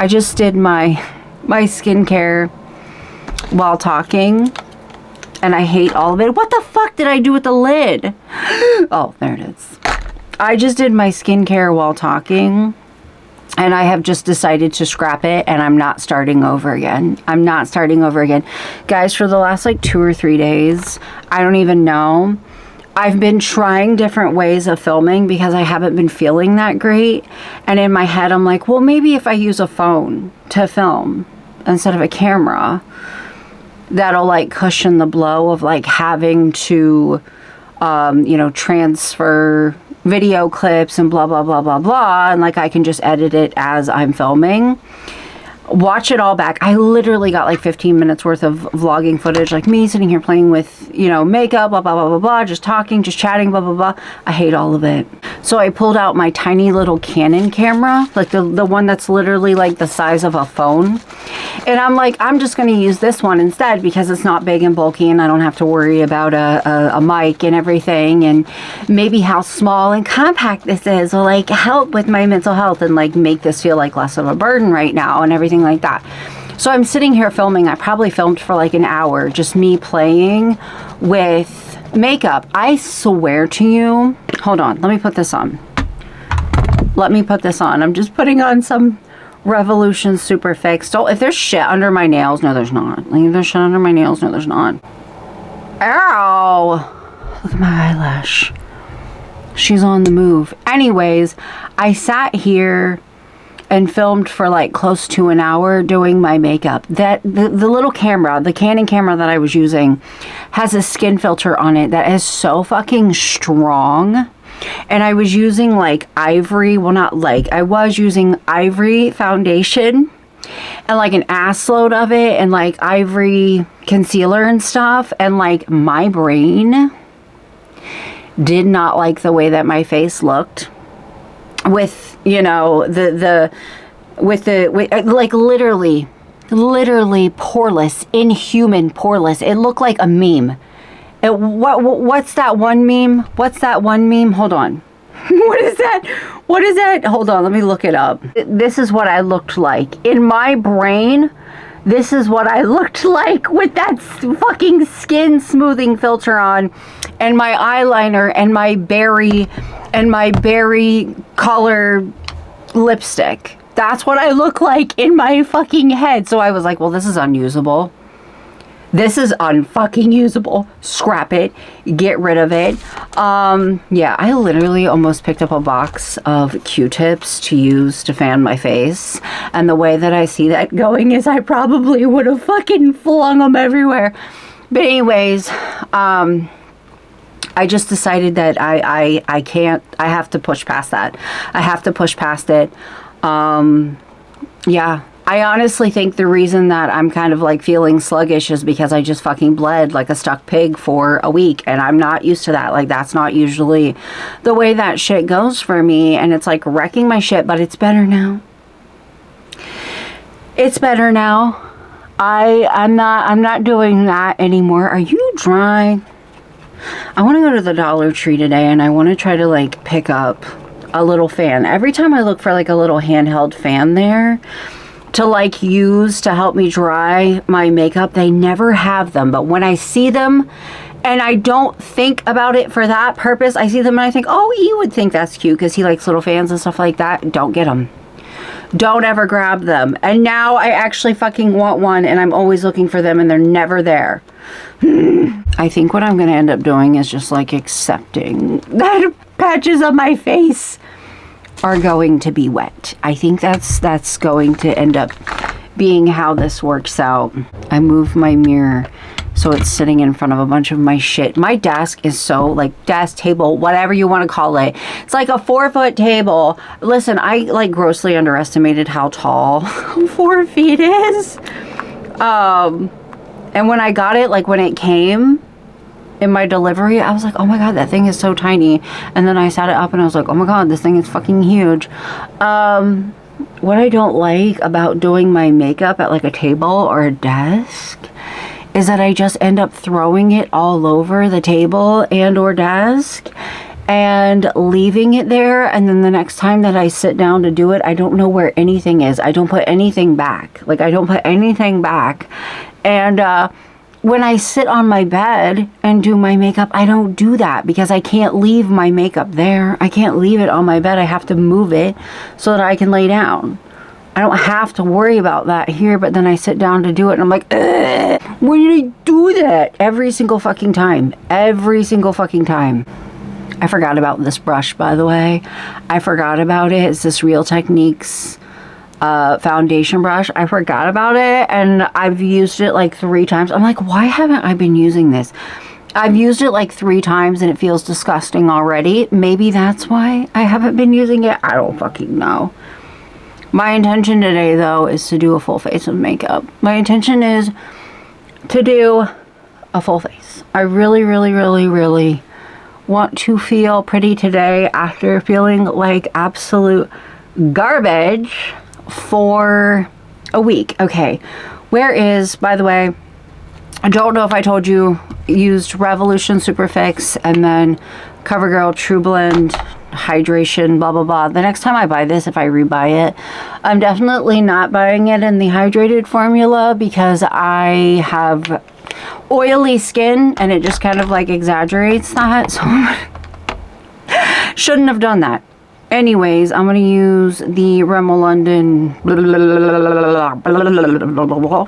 I just did my skincare while talking, and I hate all of it. What the fuck did I do with the lid? Oh, there it is. I just did my skincare while talking, and I have just decided to scrap it, and I'm not starting over again. I'm not starting over again. Guys, for the last like 2 or 3 days, I don't even know. I've been trying different ways of filming because I haven't been feeling that great. And in my head, I'm like, well, maybe if I use a phone to film instead of a camera, that'll like cushion the blow of like having to, you know, transfer video clips and blah, blah, blah, blah, blah. And like I can just edit it as I'm filming. Watch it all back. I literally got like 15 minutes worth of vlogging footage, like me sitting here playing with, you know, makeup, blah, blah, blah, blah, blah, just talking, just chatting, blah, blah, blah. I hate all of it. So I pulled out my tiny little Canon camera, like the one that's literally like the size of a phone. And I'm like, I'm just going to use this one instead because it's not big and bulky and I don't have to worry about a mic and everything. And maybe how small and compact this is will like help with my mental health and like make this feel like less of a burden right now and everything like that. So I'm sitting here filming. I probably filmed for like an hour, just me playing with makeup. I swear to you, hold on, let me put this on. Let me put this on. I'm just putting on some Revolution Super Fix. So if there's shit under my nails, no there's not. Like if there's shit under my nails, no there's not. Ow! Look at my eyelash. She's on the move. Anyways, I sat here and filmed for like close to an hour doing my makeup. That the little camera, the Canon camera that I was using, has a skin filter on it that is so fucking strong. And I was using like ivory, well not like, I was using ivory foundation and like an ass load of it and like ivory concealer and stuff. And like my brain did not like the way that my face looked with, you know, with like literally poreless, inhuman poreless. It looked like a meme. What's that one meme? What's that one meme? Hold on. What is that? What is that? Hold on, let me look it up. This is what I looked like. In my brain, this is what I looked like with that fucking skin smoothing filter on and my eyeliner and my berry color lipstick. That's what I look like in my fucking head. So I was like, well, this is unusable. This is unfucking usable. Scrap it. Get rid of it. Yeah, I literally almost picked up a box of Q-tips to use to fan my face. And the way that I see that going is I probably would have fucking flung them everywhere. But anyways, I just decided that I can't, I have to push past that. I have to push past it. Yeah. I honestly think the reason that I'm kind of like feeling sluggish is because I just fucking bled like a stuck pig for a week and I'm not used to that. Like that's not usually the way that shit goes for me and it's like wrecking my shit, but it's better now. It's better now. I'm not doing that anymore. Are you dry? I want to go to the Dollar Tree today and I want to try to like pick up a little fan. Every time I look for like a little handheld fan there to like use to help me dry my makeup, they never have them. But when I see them and I don't think about it for that purpose, I see them and I think, oh, he would think that's cute because he likes little fans and stuff like that. Don't get them. Don't ever grab them. And now I actually fucking want one and I'm always looking for them and they're never there. I think what I'm going to end up doing is just like accepting that patches of my face are going to be wet. I think that's going to end up being how this works out. I moved my mirror so it's sitting in front of a bunch of my shit. My desk is so like desk, table, whatever you want to call it. It's like a 4-foot table. Listen, I like grossly underestimated how tall 4 feet is. And when I got it, like when it came in my delivery, I was like, oh my god, that thing is so tiny. And then I sat it up and I was like, oh my god, this thing is fucking huge. What I don't like about doing my makeup at like a table or a desk is that I just end up throwing it all over the table and or desk. and leaving it there, and then the next time that I sit down to do it, I don't know where anything is. I don't put anything back. Like, I don't put anything back. And when I sit on my bed and do my makeup, I don't do that because I can't leave my makeup there. I can't leave it on my bed. I have to move it so that I can lay down. I don't have to worry about that here, but then I sit down to do it and I'm like, ugh, why did I do that? Every single fucking time. Every single fucking time. I forgot about this brush, by the way. I forgot about it. It's this Real Techniques foundation brush. I forgot about it, and I've used it like 3 times. I'm like, why haven't I been using this? I've used it like 3 times and it feels disgusting already. Maybe that's why I haven't been using it. I don't fucking know. My intention today, though, is to do a full face of makeup. My intention is to do a full face. I really, really, really, really want to feel pretty today after feeling like absolute garbage for a week. Okay, where is, by the way, I don't know if I told you, used Revolution Superfix and then CoverGirl True Blend hydration, blah blah blah. The next time I buy this, if I rebuy it, I'm definitely not buying it in the hydrated formula because I have oily skin and it just kind of like exaggerates that, so shouldn't have done that. Anyways, I'm going to use the Rimmel London,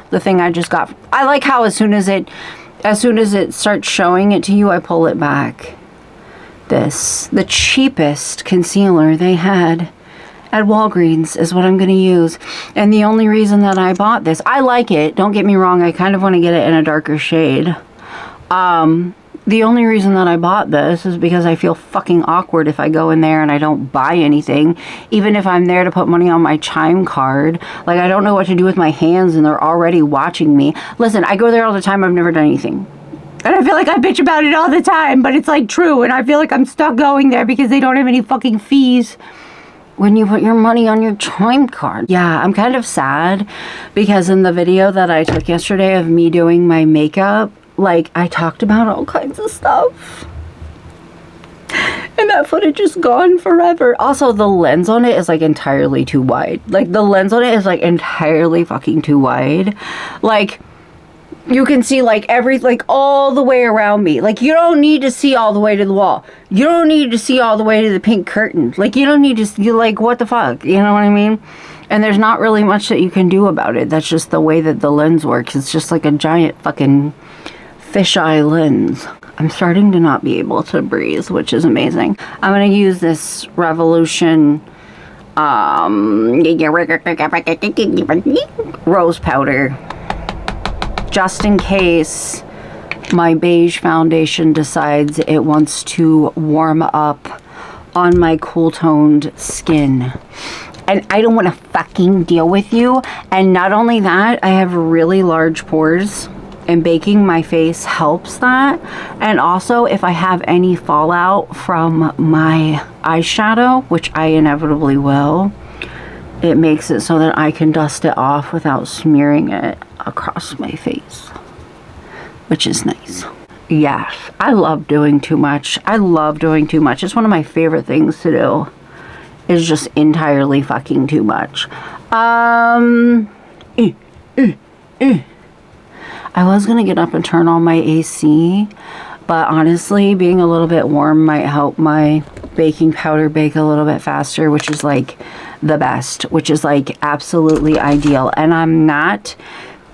the thing I just got. I like how as soon as it starts showing it to you, I pull it back. This, the cheapest concealer they had at Walgreens is what I'm going to use. And the only reason that I bought this, I like it, don't get me wrong, I kind of want to get it in a darker shade. The only reason that I bought this is because I feel fucking awkward if I go in there and I don't buy anything. Even if I'm there to put money on my Chime card. Like, I don't know what to do with my hands and they're already watching me. Listen, I go there all the time, I've never done anything. And I feel like I bitch about it all the time, but it's like true. And I feel like I'm stuck going there because they don't have any fucking fees when you put your money on your Chime card. Yeah, I'm kind of sad because in the video that I took yesterday of me doing my makeup, like, I talked about all kinds of stuff. And that footage is gone forever. Also, the lens on it is like entirely too wide. Like, the lens on it is like entirely fucking too wide. Like, you can see like all the way around me. Like, you don't need to see all the way to the wall. You don't need to see all the way to the pink curtain. Like, you don't need to see, like, what the fuck? You know what I mean? And there's not really much that you can do about it. That's just the way that the lens works. It's just like a giant fucking fisheye lens. I'm starting to not be able to breathe, which is amazing. I'm going to use this Revolution rose powder just in case my beige foundation decides it wants to warm up on my cool toned skin. And I don't want to fucking deal with you. And not only that, I have really large pores. And baking my face helps that. And also, if I have any fallout from my eyeshadow, which I inevitably will, it makes it so that I can dust it off without smearing it across my face, which is nice. Yes, I love doing too much. I love doing too much. It's one of my favorite things to do. Is just entirely fucking too much. I was going to get up and turn on my AC, but honestly, being a little bit warm might help my baking powder bake a little bit faster, which is like the best, which is like absolutely ideal. And I'm not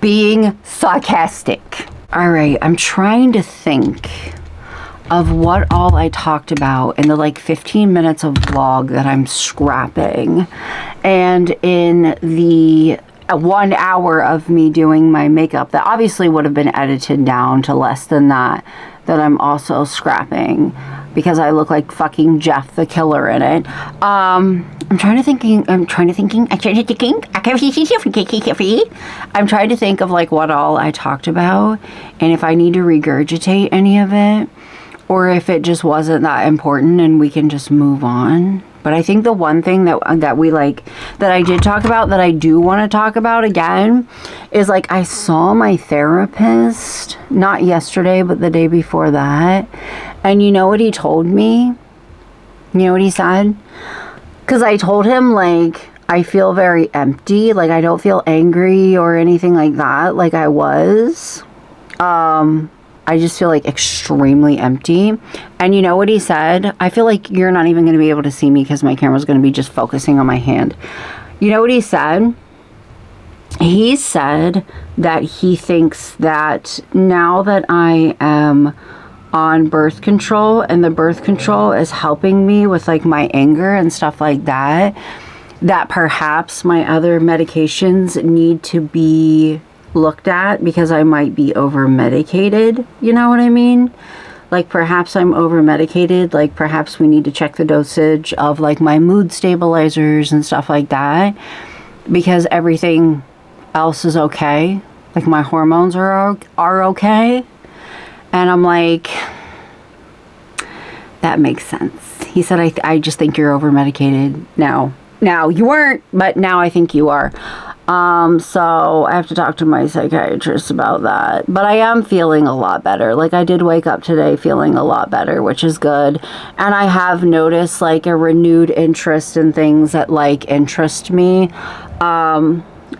being sarcastic. All right, I'm trying to think of what all I talked about in the like 15 minutes of vlog that I'm scrapping, and in the 1 hour of me doing my makeup that obviously would have been edited down to less than that I'm also scrapping because I look like fucking Jeff the Killer in it. I'm trying to think of like what all I talked about and if I need to regurgitate any of it or if it just wasn't that important and we can just move on. But I think the one thing that I did talk about that I do want to talk about again is like I saw my therapist, not yesterday, but the day before that. And you know what he told me? You know what he said? Because I told him, like, I feel very empty. Like, I don't feel angry or anything like that, like I was. I just feel, like, extremely empty. And you know what he said? I feel like you're not even going to be able to see me because my camera's going to be just focusing on my hand. You know what he said? He said that he thinks that now that I am on birth control and the birth control is helping me with, like, my anger and stuff like that, that perhaps my other medications need to be looked at because I might be over medicated. You know what I mean? Like, perhaps I'm over medicated. Like, perhaps we need to check the dosage of, like, my mood stabilizers and stuff like that, because everything else is okay. Like, my hormones are okay. And I'm like, that makes sense. He said, I just think you're over medicated now. Now, you weren't, but now I think you are. So I have to talk to my psychiatrist about that. But I am feeling a lot better. Like, I did wake up today feeling a lot better, which is good. And I have noticed, like, a renewed interest in things that, like, interest me.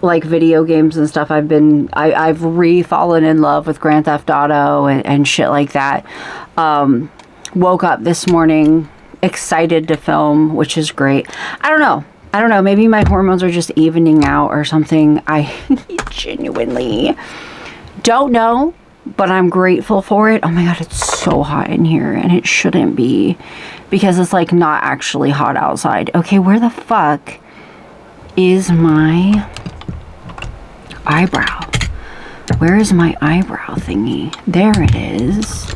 Like video games and stuff. I've re-fallen in love with Grand Theft Auto and shit like that. Woke up this morning excited to film, which is great. I don't know. Maybe my hormones are just evening out or something. I genuinely don't know, but I'm grateful for it. Oh my God, it's so hot in here, and it shouldn't be, because it's, like, not actually hot outside. Okay, where the fuck is my eyebrow? Where is my eyebrow thingy? There it is.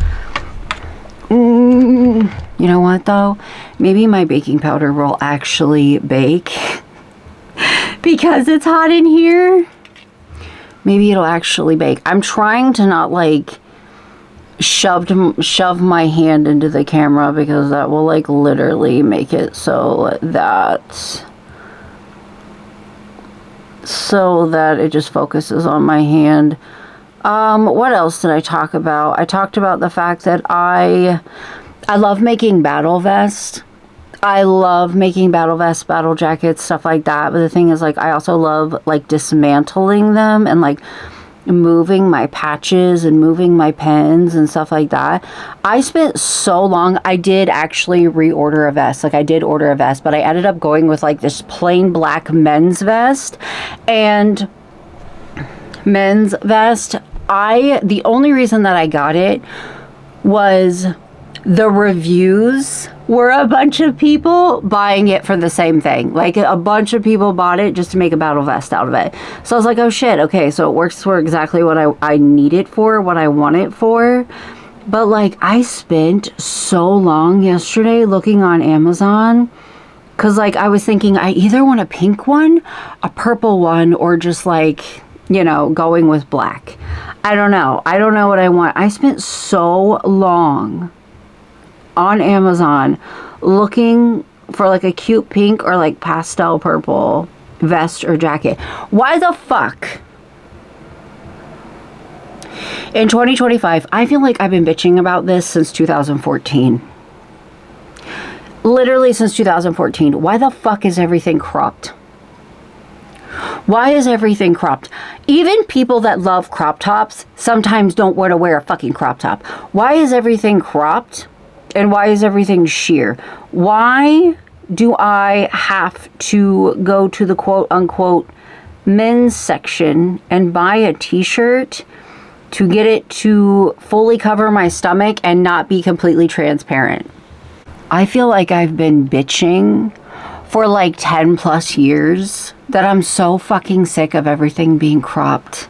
You know what, though? Maybe my baking powder will actually bake because it's hot in here. Maybe it'll actually bake. I'm trying to not, like, shove my hand into the camera, because that will, like, literally make it so that it just focuses on my hand. What else did I talk about? I talked about the fact that I love making battle vests. I love making battle vests, battle jackets, stuff like that. But the thing is, like, I also love, like, dismantling them and, like, moving my patches and moving my pens and stuff like that. I spent so long. I did actually reorder a vest. Like, I did order a vest, but I ended up going with, like, this plain black men's vest. And men's vest, the only reason that I got it was the reviews were a bunch of people buying it for the same thing. Like, a bunch of people bought it just to make a battle vest out of it. So I was like, oh shit, okay, so it works for exactly what I need it for, what I want it for. But, like, I spent so long yesterday looking on Amazon, because, like, I was thinking I either want a pink one, a purple one, or just, like, you know, going with black. I don't know what I want. I spent so long on Amazon looking for, like, a cute pink or, like, pastel purple vest or jacket. Why the fuck? In 2025, I feel like I've been bitching about this since 2014. Literally since 2014. Why the fuck is everything cropped? Why is everything cropped? Even people that love crop tops sometimes don't want to wear a fucking crop top. Why is everything cropped? And why is everything sheer? Why do I have to go to the quote-unquote men's section and buy a t-shirt to get it to fully cover my stomach and not be completely transparent? I feel like I've been bitching for, like, 10 plus years that I'm so fucking sick of everything being cropped.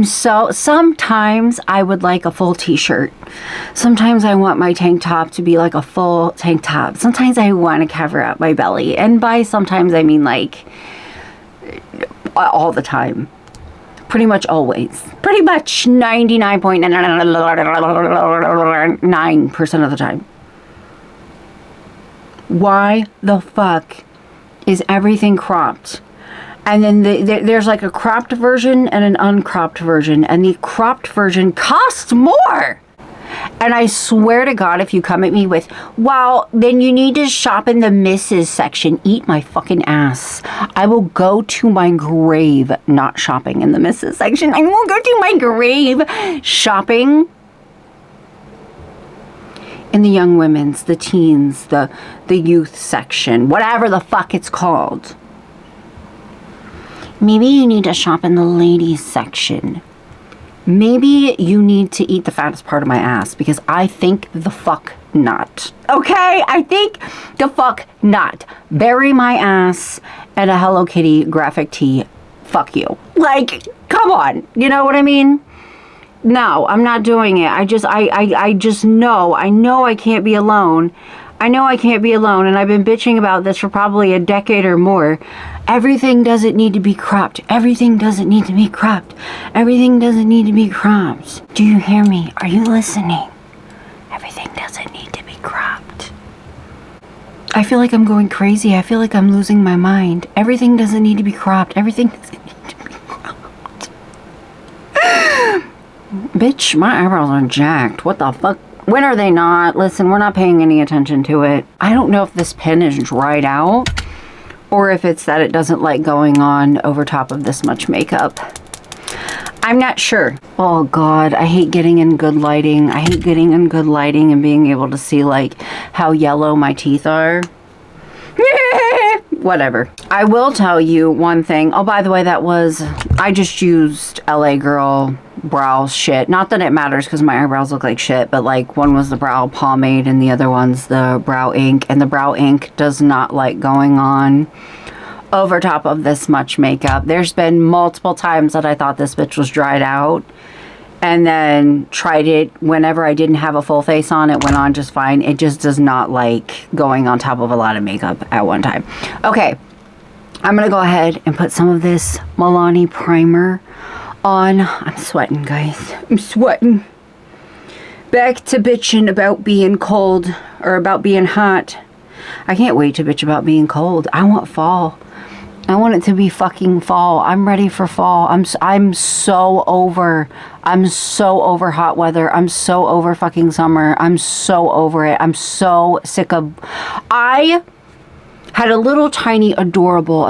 Sometimes I would like a full t-shirt. Sometimes I want my tank top to be like a full tank top. Sometimes I want to cover up my belly. And by sometimes I mean, like, all the time. Pretty much always. Pretty much 99.9% of the time. Why the fuck is everything cropped? And then there's, like, a cropped version and an uncropped version. And the cropped version costs more. And And I swear to God, if you come at me with, well, then you need to shop in the Mrs. section, eat my fucking ass. I will go to my grave not shopping in the Mrs. section. I will go to my grave shopping in the young women's, the teens, the youth section, whatever the fuck it's called. Maybe you need to shop in the ladies section. Maybe you need to eat the fattest part of my ass, because I think the fuck not. Okay? I think the fuck not. Bury my ass and a Hello Kitty graphic tee. Fuck you. Like, come on. You know what I mean? No, I'm not doing it. I just know. I know I can't be alone. I know I can't be alone, and I've been bitching about this for probably a decade or more. Everything doesn't need to be cropped. Everything doesn't need to be cropped. Everything doesn't need to be cropped. Do you hear me? Are you listening? Everything doesn't need to be cropped. I feel like I'm going crazy. I feel like I'm losing my mind. Everything doesn't need to be cropped. Everything doesn't need to be cropped. Bitch, my eyebrows are jacked. What the fuck? When are they not? Listen, we're not paying any attention to it. I don't know if this pen is dried out or if it's that it doesn't like going on over top of this much makeup. I'm not sure. Oh God, I hate getting in good lighting. I hate getting in good lighting and being able to see like how yellow my teeth are. Whatever. I will tell you one thing. Oh, by the way, I just used LA Girl brow shit. Not that it matters because my eyebrows look like shit, but like one was the brow pomade and the other one's the brow ink, and the brow ink does not like going on over top of this much makeup. There's been multiple times that I thought this bitch was dried out and then tried it whenever I didn't have a full face on. It went on just fine. It just does not like going on top of a lot of makeup at one time. Okay, I'm gonna go ahead and put some of this Milani primer on. I'm sweating, guys. I'm sweating. Back to bitching about being cold or about being hot. I can't wait to bitch about being cold. I want fall. I want it to be fucking fall. I'm ready for fall. I'm so over hot weather. I'm so over fucking summer. I'm so over it. I'm so sick of... I had a little tiny adorable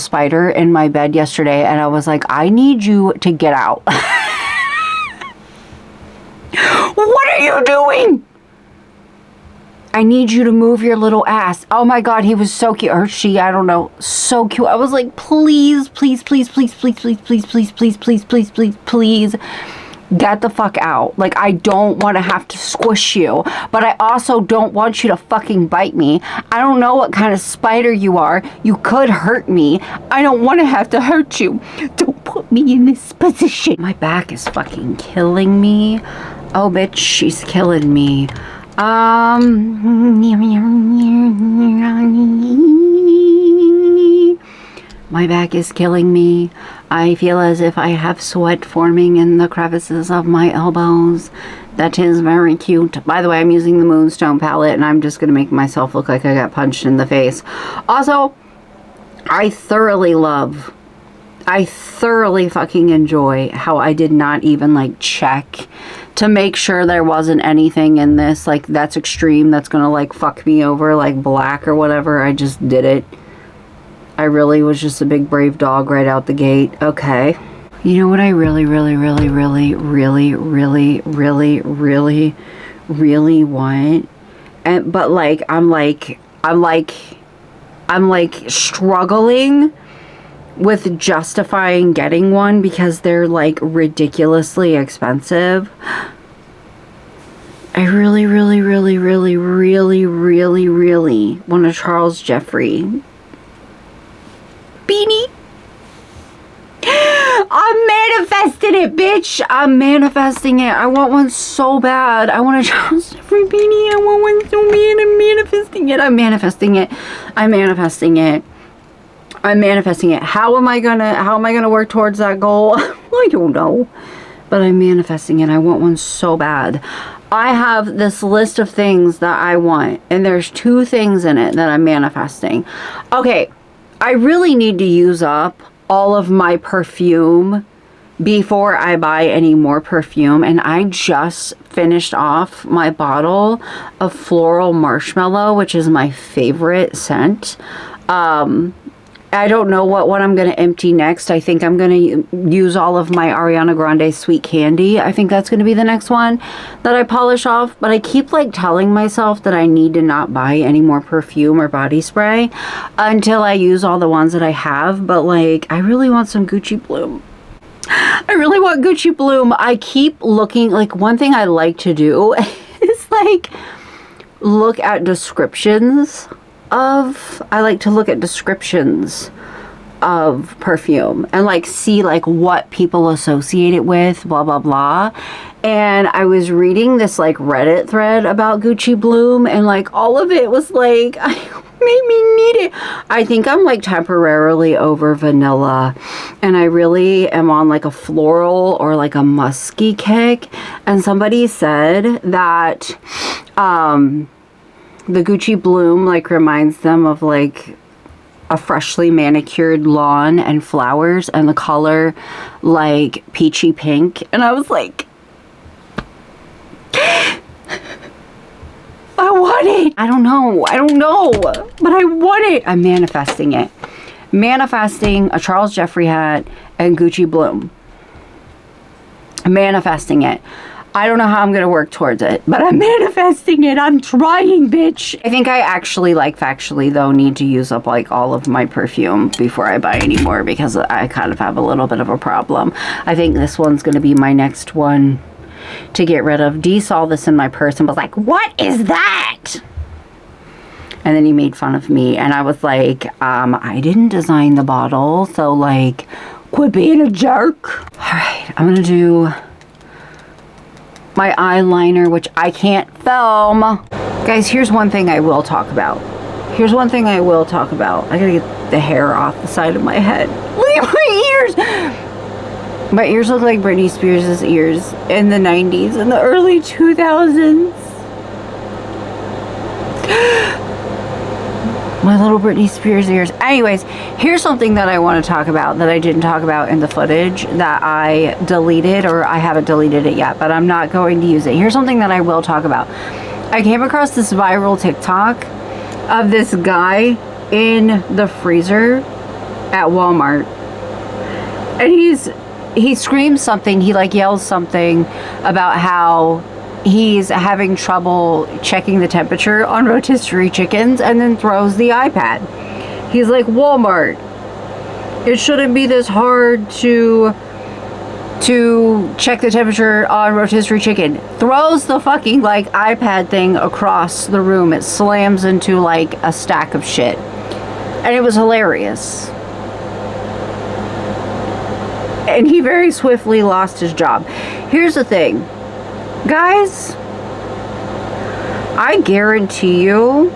spider in my bed yesterday, and I was like, I need you to get out. What are you doing? I need you to move your little ass. Oh my God, he was so cute. Or she, I don't know. So cute. I was like, please, please, please, please, please, please, please, please, please, please, please, please, please, get the fuck out. Like, I don't want to have to squish you, but I also don't want you to fucking bite me. I don't know what kind of spider you are. You could hurt me. I don't want to have to hurt you. Don't put me in this position. My back is fucking killing me. Oh, bitch, she's killing me. My back is killing me. I feel as if I have sweat forming in the crevices of my elbows. That is very cute. By the way, I'm using the Moonstone palette, and I'm just going to make myself look like I got punched in the face. Also, I thoroughly fucking enjoy how I did not even like check to make sure there wasn't anything in this like that's extreme, that's gonna like fuck me over, like black or whatever. I just did it. I really was just a big brave dog right out the gate. Okay. You know what I really want? And but like I'm struggling with justifying getting one because they're like ridiculously expensive. I really want a Charles Jeffrey beanie. I'm manifesting it, bitch. I'm manifesting it. I want one so bad. I want a Charles Jeffrey beanie. I want one so bad. I'm manifesting it. I'm manifesting it. I'm manifesting it. I'm manifesting it. How am I gonna work towards that goal? I don't know. But I'm manifesting it. I want one so bad. I have this list of things that I want, and there's 2 things in it that I'm manifesting. Okay, I really need to use up all of my perfume before I buy any more perfume. And I just finished off my bottle of Floral Marshmallow, which is my favorite scent. I don't know what one I'm going to empty next. I think I'm going to use all of my Ariana Grande Sweet Candy. I think that's going to be the next one that I polish off. But I keep like telling myself that I need to not buy any more perfume or body spray until I use all the ones that I have. But like, I really want some Gucci Bloom. I really want Gucci Bloom. I keep looking, like one thing I like to do is like look at descriptions of, I like to look at descriptions of perfume and like see like what people associate it with, blah blah blah. And I was reading this like Reddit thread about Gucci Bloom, and like all of it was like made me need it. I think I'm like temporarily over vanilla, and I really am on like a floral or like a musky kick. And somebody said that the Gucci Bloom like reminds them of like a freshly manicured lawn and flowers, and the color like peachy pink. And I was like, I want it. I don't know, but I want it. I'm manifesting it. Manifesting a Charles Jeffrey hat and Gucci Bloom. Manifesting it. I don't know how I'm going to work towards it, but I'm manifesting it. I'm trying, bitch. I think I actually, like, factually, though, need to use up, like, all of my perfume before I buy any more, because I kind of have a little bit of a problem. I think this one's going to be my next one to get rid of. Dee saw this in my purse and was like, what is that? And then he made fun of me, and I was like, I didn't design the bottle, so, like, quit being a jerk. All right, I'm going to do my eyeliner, which I can't film. Guys, here's one thing I will talk about. I gotta get the hair off the side of my head. Look at my ears. My ears look like Britney Spears' ears in the 90s and the early 2000s. My little Britney Spears ears. Anyways, here's something that I want to talk about that I didn't talk about in the footage that I deleted, or I haven't deleted it yet, but I'm not going to use it. Here's something that I will talk about. I came across this viral TikTok of this guy in the freezer at Walmart. And he screams something, he like yells something about how he's having trouble checking the temperature on rotisserie chickens, and then throws the iPad. He's like, Walmart, it shouldn't be this hard to check the temperature on rotisserie chicken. Throws the fucking like iPad thing across the room. It slams into like a stack of shit. And it was hilarious. And he very swiftly lost his job. Here's the thing. Guys, I guarantee you,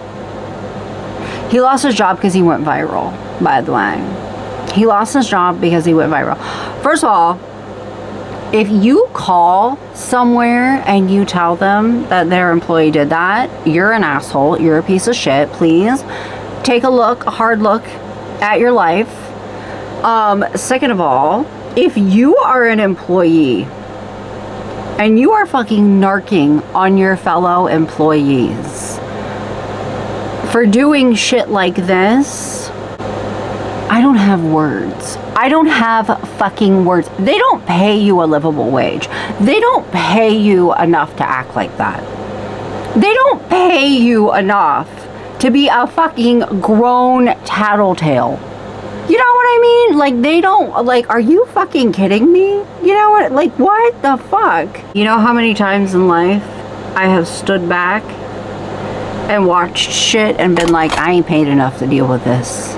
he lost his job because he went viral, by the way. He lost his job because he went viral. First of all, if you call somewhere and you tell them that their employee did that, you're an asshole. You're a piece of shit. Please take a hard look at your life. Second of all, if you are an employee and you are fucking narking on your fellow employees for doing shit like this, I don't have words. I don't have fucking words. They don't pay you a livable wage. They don't pay you enough to act like that. They don't pay you enough to be a fucking grown tattletale. You know what I mean? Like, they don't, like, are you fucking kidding me? You know what? Like, what the fuck? You know how many times in life I have stood back and watched shit and been like, I ain't paid enough to deal with this.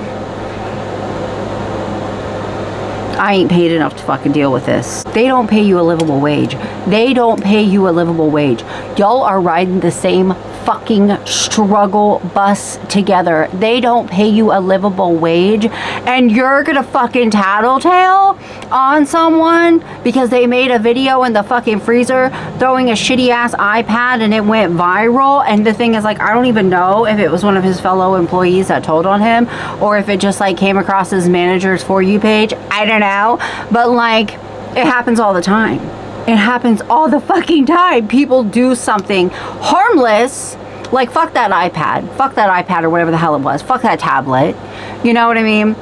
I ain't paid enough to fucking deal with this. They don't pay you a livable wage. They don't pay you a livable wage. Y'all are riding the same fucking struggle bus together. They don't pay you a livable wage, and you're gonna fucking tattletale on someone because they made a video in the fucking freezer throwing a shitty ass iPad and it went viral. And the thing is, like, I don't even know if it was one of his fellow employees that told on him, or if it just like came across his manager's For You page. I don't know, but like, It happens all the time. It happens all the fucking time. People do something harmless, like fuck that iPad or whatever the hell it was. Fuck that tablet. You know what I mean?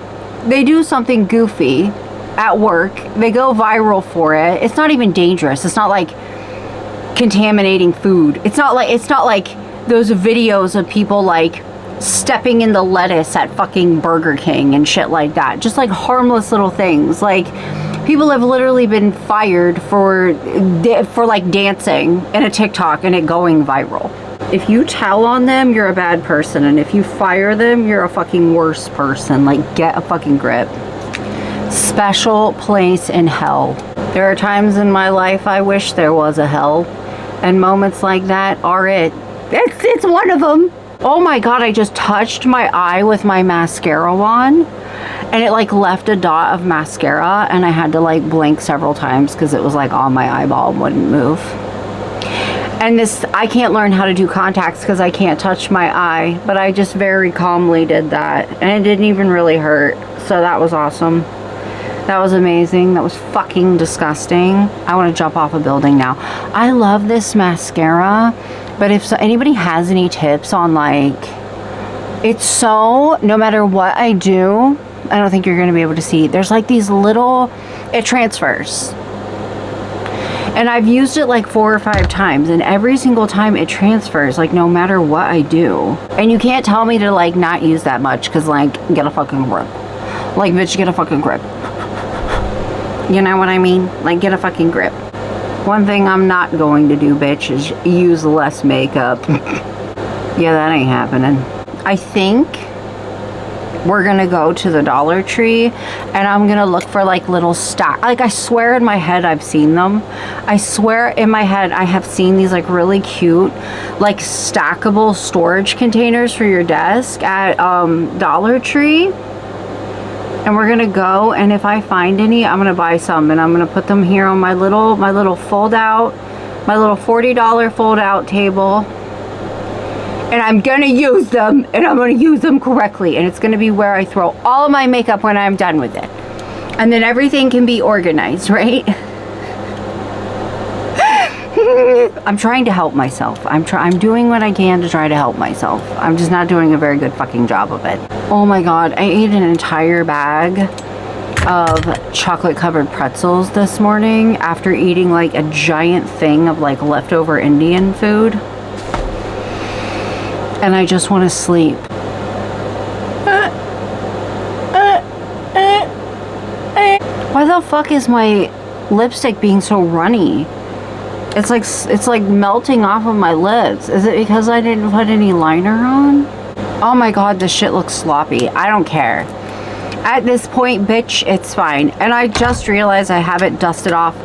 They do something goofy at work. They go viral for it. It's not even dangerous. It's not like contaminating food. It's not like those videos of people like stepping in the lettuce at fucking Burger King and shit like that. Just like harmless little things. Like, people have literally been fired for like dancing in a TikTok and it going viral. If you tell on them, you're a bad person, and if you fire them, you're a fucking worse person. Like, get a fucking grip. Special place in hell. There are times in my life I wish there was a hell, and moments like that are it. It's one of them. Oh my god, I just touched my eye with my mascara wand, and it like left a dot of mascara, and I had to like blink several times because it was like on my eyeball and wouldn't move. And this, I can't learn how to do contacts because I can't touch my eye, but I just very calmly did that, and it didn't even really hurt, so that was awesome. That was amazing. That was fucking disgusting. I want to jump off a building now. I love this mascara, but if anybody has any tips on like, it's so, no matter what I do, I don't think you're going to be able to see, there's like these little, it transfers. And I've used it like 4 or 5 times, and every single time it transfers, like no matter what I do. And you can't tell me to like not use that much, because like, get a fucking grip. Like, bitch, get a fucking grip. You know what I mean? Like, get a fucking grip. One thing I'm not going to do, bitch, is use less makeup. Yeah, that ain't happening. I think we're gonna go to the Dollar Tree, and I'm gonna look for like little stack. Like, I swear in my head I've seen them. I swear in my head I have seen these like really cute, like stackable storage containers for your desk at Dollar Tree. And we're gonna go, and if I find any, I'm gonna buy some, and I'm gonna put them here on my little fold out, my little $40 fold out table. And I'm gonna use them, and I'm gonna use them correctly, and it's gonna be where I throw all of my makeup when I'm done with it. And then everything can be organized, right? I'm trying to help myself. I'm doing what I can to try to help myself. I'm just not doing a very good fucking job of it. Oh my god, I ate an entire bag of chocolate covered pretzels this morning after eating like a giant thing of like leftover Indian food. And I just want to sleep. Why the fuck is my lipstick being so runny? It's like melting off of my lips. Is it because I didn't put any liner on? Oh my god, this shit looks sloppy. I don't care. At this point, bitch, it's fine. And I just realized I haven't dusted off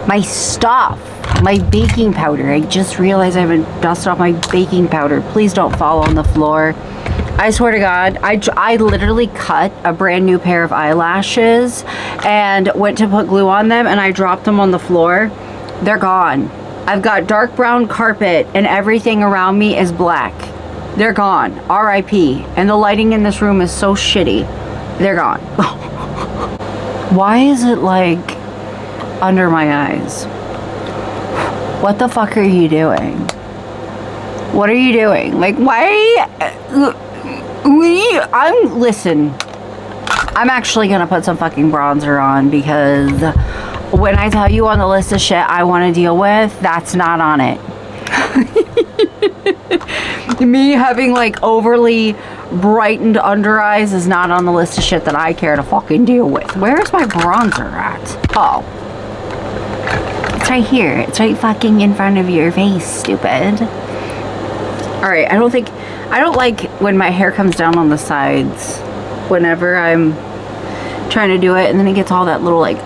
my stuff. My baking powder. I just realized I haven't dusted off my baking powder. Please don't fall on the floor. I swear to God, I literally cut a brand new pair of eyelashes and went to put glue on them, and I dropped them on the floor. They're gone. I've got dark brown carpet and everything around me is black. They're gone. R.I.P. And the lighting in this room is so shitty. They're gone. Why is it like under my eyes? What the fuck are you doing? What are you doing? Like, why? Listen, I'm actually gonna put some fucking bronzer on, because when I tell you on the list of shit I want to deal with, that's not on it. Me having like overly brightened under eyes is not on the list of shit that I care to fucking deal with. Where's my bronzer at? Oh. It's right here. It's right fucking in front of your face, stupid. Alright, I don't like when my hair comes down on the sides whenever I'm trying to do it, and then it gets all that little like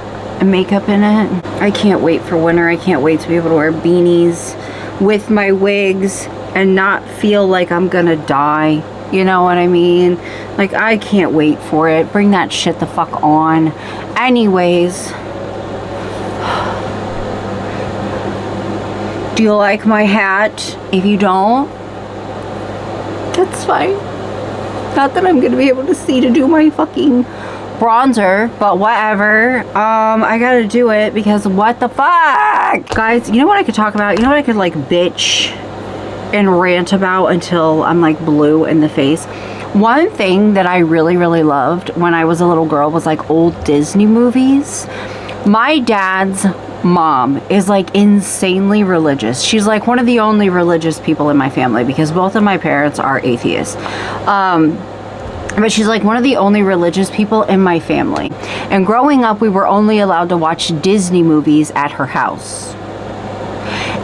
makeup in it. I can't wait for winter. I can't wait to be able to wear beanies with my wigs and not feel like I'm gonna die. You know what I mean? Like, I can't wait for it. Bring that shit the fuck on. Anyways. Do you like my hat? If you don't, that's fine. Not that I'm gonna be able to see to do my fucking bronzer, but whatever. I gotta do it because what the fuck? Guys, you know what I could talk about? You know what I could like bitch and rant about until I'm like blue in the face? One thing that I really, really loved when I was a little girl was like old Disney movies. My dad's mom is like insanely religious. She's like one of the only religious people in my family because both of my parents are atheists. But she's like one of the only religious people in my family. And growing up, we were only allowed to watch Disney movies at her house.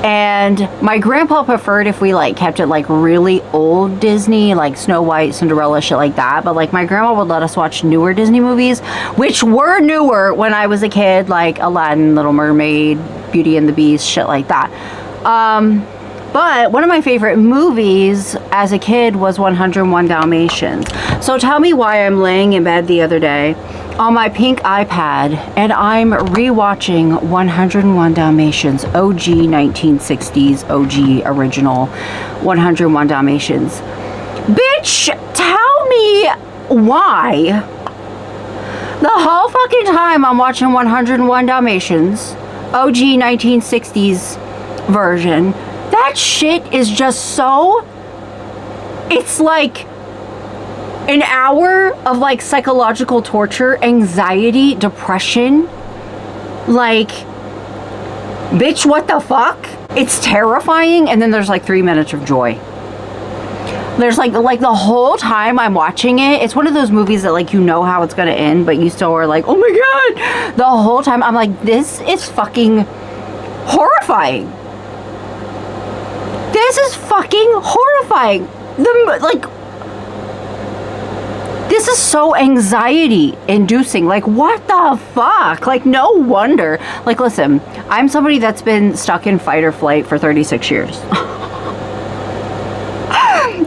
And my grandpa preferred if we like kept it like really old Disney, like Snow White, Cinderella, shit like that. But like my grandma would let us watch newer Disney movies, which were newer when I was a kid, like Aladdin, Little Mermaid, Beauty and the Beast, shit like that. But one of my favorite movies as a kid was 101 Dalmatians. So tell me why I'm laying in bed the other day on my pink iPad and I'm rewatching 101 Dalmatians, OG 1960s, OG original 101 Dalmatians. Bitch, tell me why the whole fucking time I'm watching 101 Dalmatians, OG 1960s version, that shit is just so, it's like an hour of like psychological torture, anxiety, depression. Like, bitch, what the fuck? It's terrifying. And then there's like 3 minutes of joy. There's like the whole time I'm watching it, it's one of those movies that like you know how it's gonna end, but you still are like, oh my god. The whole time I'm like, this is fucking horrifying. This is fucking horrifying. This is so anxiety inducing. Like, what the fuck? Like, no wonder. Like, listen, I'm somebody that's been stuck in fight or flight for 36 years.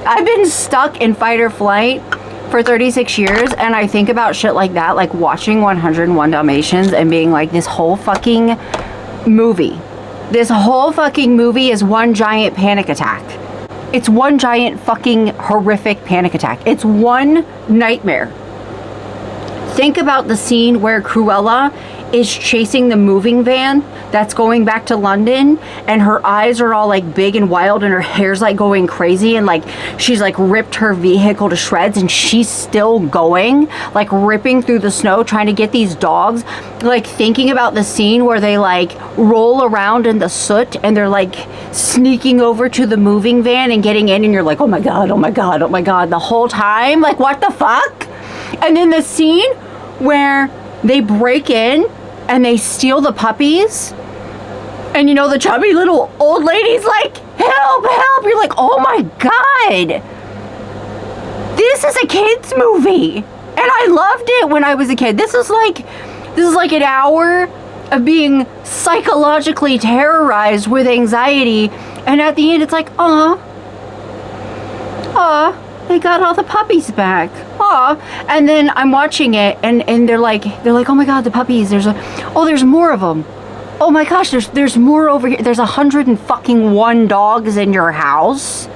I've been stuck in fight or flight for 36 years, and I think about shit like that, like watching 101 Dalmatians and being like, this whole fucking movie. This whole fucking movie is one giant panic attack. It's one giant fucking horrific panic attack. It's one nightmare. Think about the scene where Cruella is chasing the moving van that's going back to London, and her eyes are all like big and wild and her hair's like going crazy, and like she's like ripped her vehicle to shreds and she's still going, like ripping through the snow trying to get these dogs. Like thinking about the scene where they like roll around in the soot and they're like sneaking over to the moving van and getting in, and you're like, oh my god, oh my god, oh my god, the whole time. Like, what the fuck? And then the scene where they break in and they steal the puppies, and you know, the chubby little old lady's like, help, help. You're like, oh my god, this is a kid's movie. And I loved it when I was a kid. This is like an hour of being psychologically terrorized with anxiety, and at the end it's like, they got all the puppies back. And then I'm watching it, and they're like, oh my god, the puppies. There's more of them. Oh my gosh, there's more over here. There's 101 dogs in your house.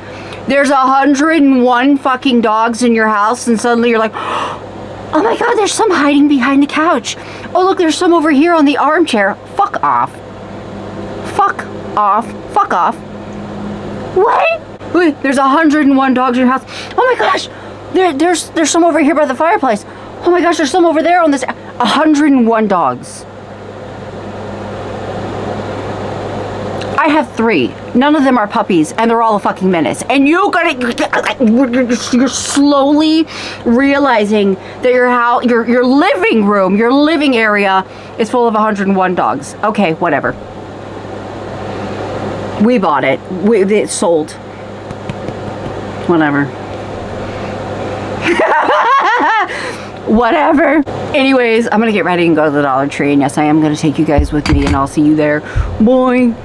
There's 101 fucking dogs in your house, and suddenly you're like, oh my god, there's some hiding behind the couch. Oh look, there's some over here on the armchair. Fuck off. Fuck off. Fuck off. What? Wait, there's 101 dogs in your house. Oh my gosh, there's some over here by the fireplace. Oh my gosh, there's some over there on this. 101 dogs. I have 3. None of them are puppies, and they're all a fucking menace. And you're slowly realizing that your house, your living room, your living area is full of 101 dogs. Okay, whatever. We bought it. It's sold. Whatever. Whatever. Anyways, I'm gonna get ready and go to the Dollar Tree, and yes, I am gonna take you guys with me, and I'll see you there. Boing.